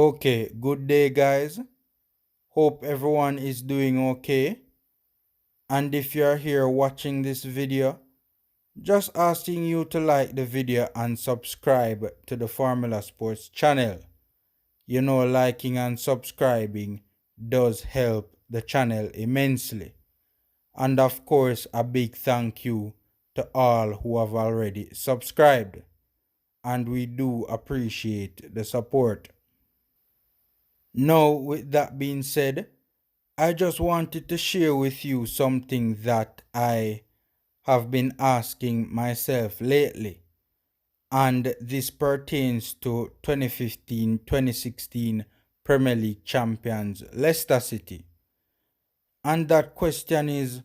Okay, good day, guys. Hope everyone is doing okay. And if you're here watching this video, just asking you to like the video and subscribe to the Formula Sports channel. You know, liking and subscribing does help the channel immensely. And of course, a big thank you to all who have already subscribed. And we do appreciate the support. Now, with that being said, I just wanted to share with you something that I have been asking myself lately. And this pertains to 2015-2016 Premier League champions Leicester City. And that question is,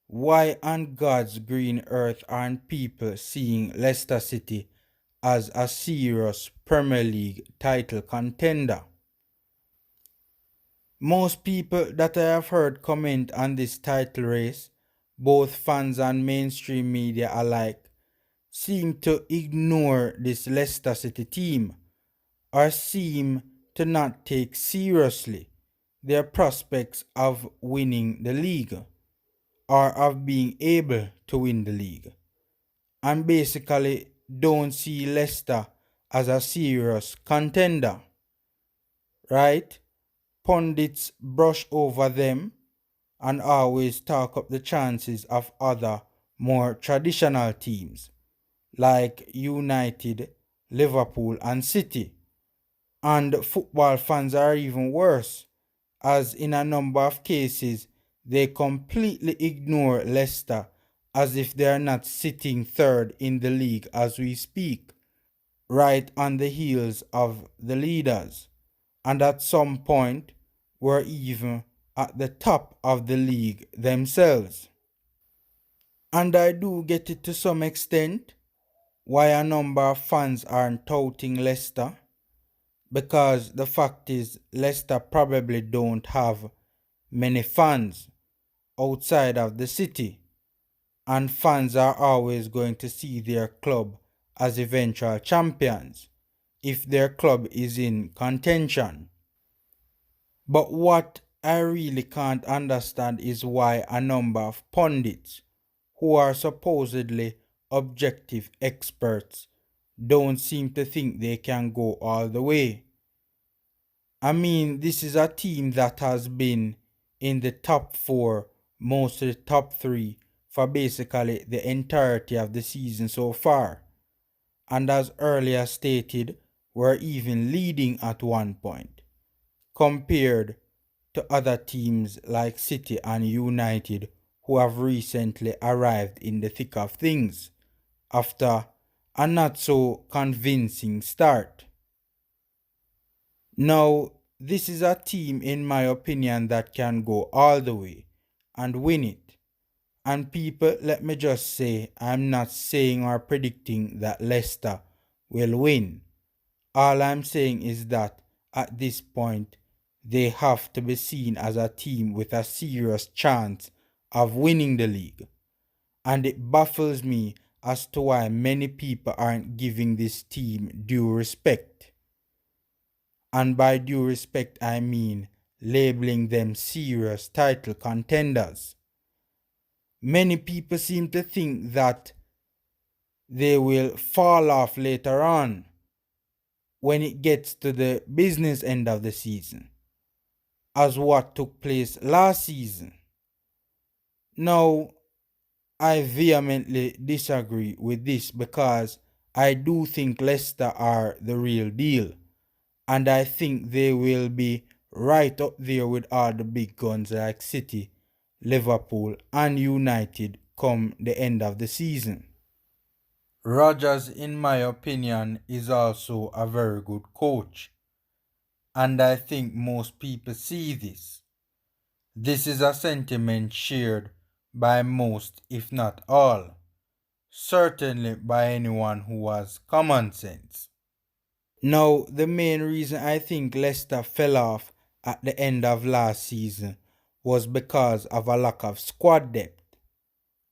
why on God's green earth aren't people seeing Leicester City as a serious Premier League title contender? Most people that I have heard comment on this title race, both fans and mainstream media alike, seem to ignore this Leicester City team or seem to not take seriously their prospects of winning the league or of being able to win the league, and basically don't see Leicester as a serious contender, right? Pundits brush over them and always talk up the chances of other more traditional teams like United, Liverpool, and City. And football fans are even worse, as in a number of cases, they completely ignore Leicester as if they are not sitting third in the league as we speak, right on the heels of the leaders. And at some point, were even at the top of the league themselves. And I do get it to some extent why a number of fans aren't touting Leicester, because the fact is Leicester probably don't have many fans outside of the city, and fans are always going to see their club as eventual champions if their club is in contention. But what I really can't understand is why a number of pundits, who are supposedly objective experts, don't seem to think they can go all the way. I mean, this is a team that has been in the top four, most of the top three, for basically the entirety of the season so far. And as earlier stated, were even leading at one point, compared to other teams like City and United, who have recently arrived in the thick of things after a not so convincing start. Now, this is a team, in my opinion, that can go all the way and win it. And people, let me just say, I'm not saying or predicting that Leicester will win. All I'm saying is that at this point, they have to be seen as a team with a serious chance of winning the league. And it baffles me as to why many people aren't giving this team due respect. And by due respect, I mean labeling them serious title contenders. Many people seem to think that they will fall off later on when it gets to the business end of the season, as what took place last season. Now, I vehemently disagree with this because I do think Leicester are the real deal, and I think they will be right up there with all the big guns like City, Liverpool, and United come the end of the season. Rodgers, in my opinion, is also a very good coach, and I think most people see this. This is a sentiment shared by most, if not all, certainly by anyone who has common sense. Now, the main reason I think Leicester fell off at the end of last season was because of a lack of squad depth,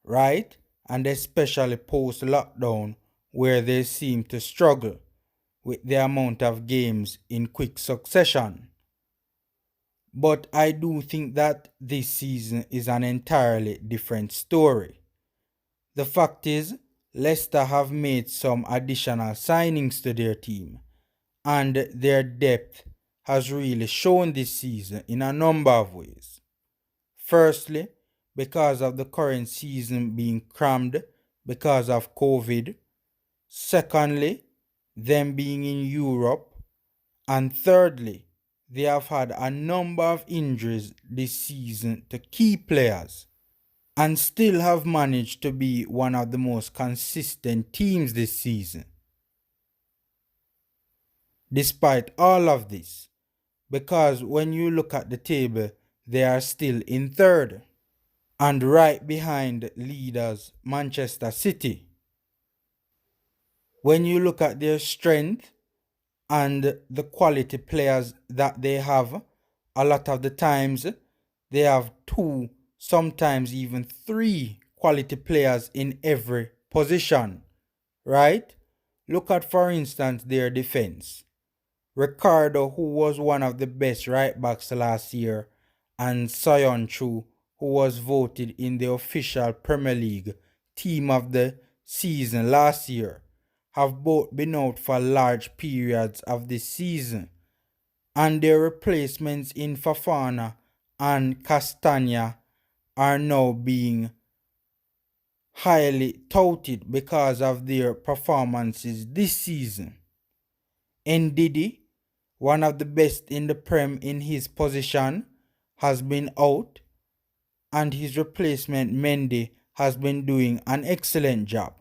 right? And especially post lockdown, where they seem to struggle with the amount of games in quick succession. But I do think that this season is an entirely different story. The fact is, Leicester have made some additional signings to their team, and their depth has really shown this season in a number of ways. Firstly, because of the current season being crammed because of COVID. Secondly, them being in Europe. And thirdly, they have had a number of injuries this season to key players and still have managed to be one of the most consistent teams this season. Despite all of this, because when you look at the table, they are still in third and right behind leaders Manchester City. When you look at their strength and the quality players that they have, a lot of the times they have two, sometimes even three quality players in every position, right? Look at, for instance, their defense. Ricardo, who was one of the best right backs last year, and Soyuncu, who was voted in the official Premier League Team of the Season last year, have both been out for large periods of this season, and their replacements in Fafana and Castagna are now being highly touted because of their performances this season. Ndidi, one of the best in the Prem in his position, has been out, and his replacement Mendy has been doing an excellent job.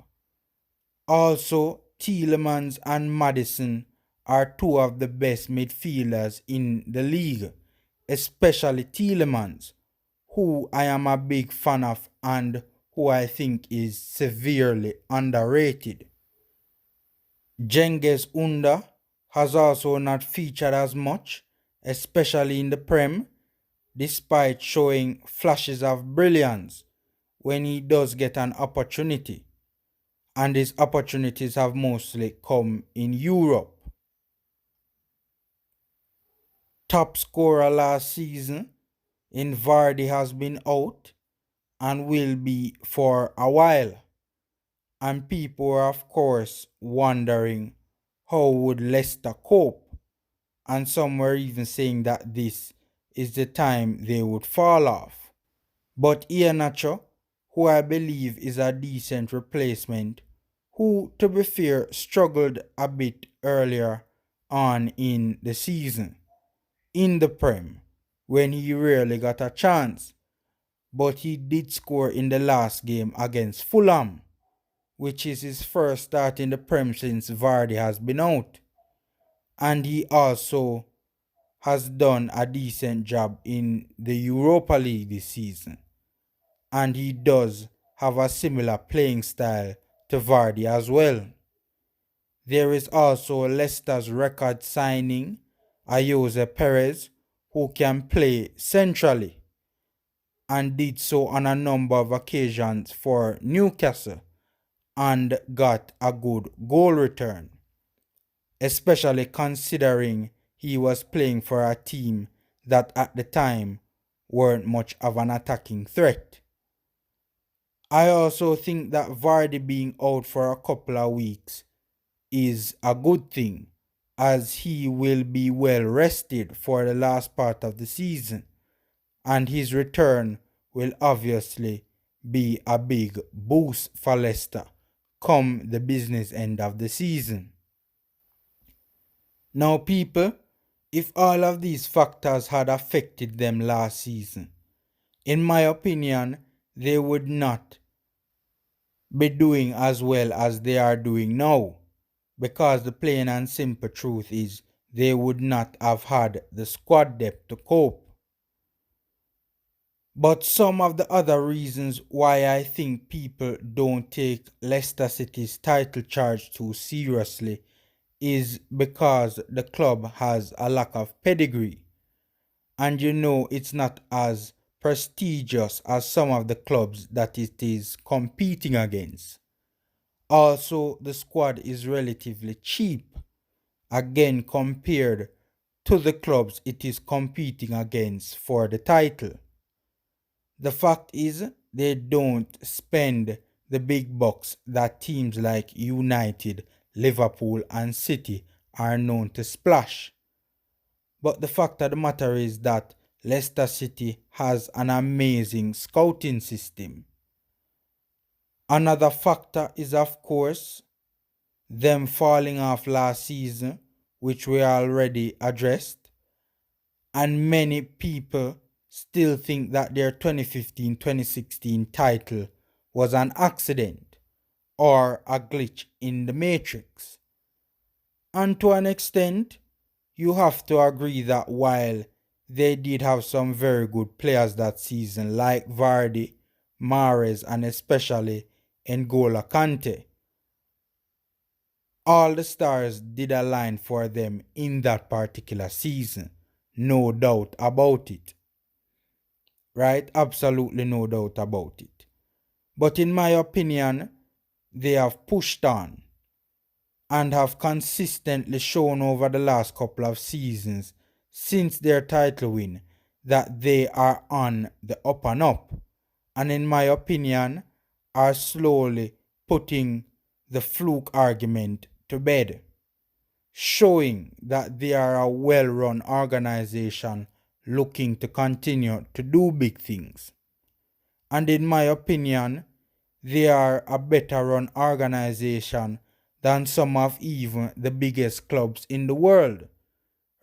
Also, Tielemans and Maddison are two of the best midfielders in the league, especially Tielemans, who I am a big fan of and who I think is severely underrated. Cengiz Under has also not featured as much, especially in the Prem, despite showing flashes of brilliance when he does get an opportunity, and his opportunities have mostly come in Europe. Top scorer last season in Vardy has been out and will be for a while, and people are of course wondering how would Leicester cope, and some were even saying that this is the time they would fall off. But Iheanacho, who I believe is a decent replacement, who to be fair struggled a bit earlier on in the season, in the Prem, when he rarely got a chance, but he did score in the last game against Fulham, which is his first start in the Prem since Vardy has been out. And he also has done a decent job in the Europa League this season. And he does have a similar playing style to Vardy as well. There is also Leicester's record signing, Ayoze Perez, who can play centrally and did so on a number of occasions for Newcastle and got a good goal return, especially considering he was playing for a team that at the time weren't much of an attacking threat. I also think that Vardy being out for a couple of weeks is a good thing, as he will be well rested for the last part of the season, and his return will obviously be a big boost for Leicester come the business end of the season. Now, people, if all of these factors had affected them last season, in my opinion, they would not be doing as well as they are doing now, because the plain and simple truth is they would not have had the squad depth to cope. But some of the other reasons why I think people don't take Leicester City's title charge too seriously is because the club has a lack of pedigree. And it's not as prestigious as some of the clubs that it is competing against. Also, the squad is relatively cheap, again compared to the clubs it is competing against for the title. The fact is, they don't spend the big bucks that teams like United, Liverpool, and City are known to splash. But the fact of the matter is that Leicester City has an amazing scouting system. Another factor is, of course, them falling off last season, which we already addressed. And many people still think that their 2015-2016 title was an accident or a glitch in the matrix. And to an extent, you have to agree that while they did have some very good players that season, like Vardy, Mahrez, and especially N'Golo Kante, all the stars did align for them in that particular season. No doubt about it. Right? Absolutely no doubt about it. But in my opinion, they have pushed on and have consistently shown over the last couple of seasons since their title win that they are on the up and up. And in my opinion, are slowly putting the fluke argument to bed, showing that they are a well-run organization looking to continue to do big things. And in my opinion, they are a better run organization than some of even the biggest clubs in the world.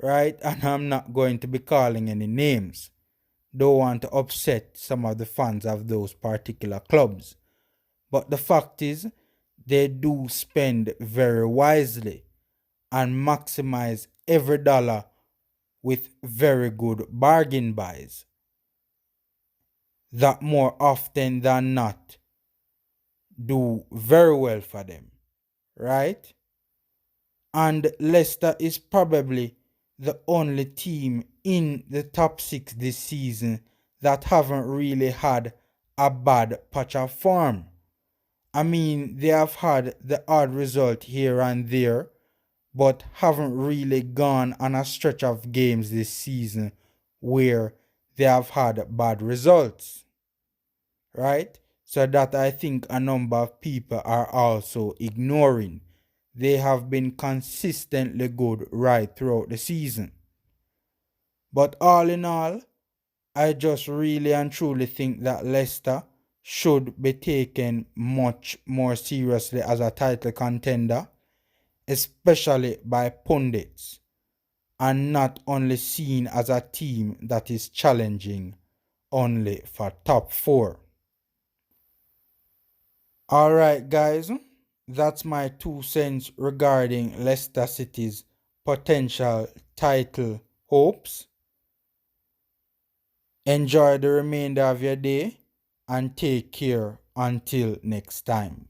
Right? And I'm not going to be calling any names. Don't want to upset some of the fans of those particular clubs. But the fact is, they do spend very wisely and maximize every dollar with very good bargain buys that more often than not do very well for them, right? And Leicester is probably the only team in the top six this season that haven't really had a bad patch of form. I mean, they have had the odd result here and there, but haven't really gone on a stretch of games this season where they have had bad results, right? So that I think a number of people are also ignoring. They have been consistently good right throughout the season. But all in all, I just really and truly think that Leicester should be taken much more seriously as a title contender, especially by pundits, and not only seen as a team that is challenging only for top four. Alright, guys, that's my 2 cents regarding Leicester City's potential title hopes. Enjoy the remainder of your day and take care until next time.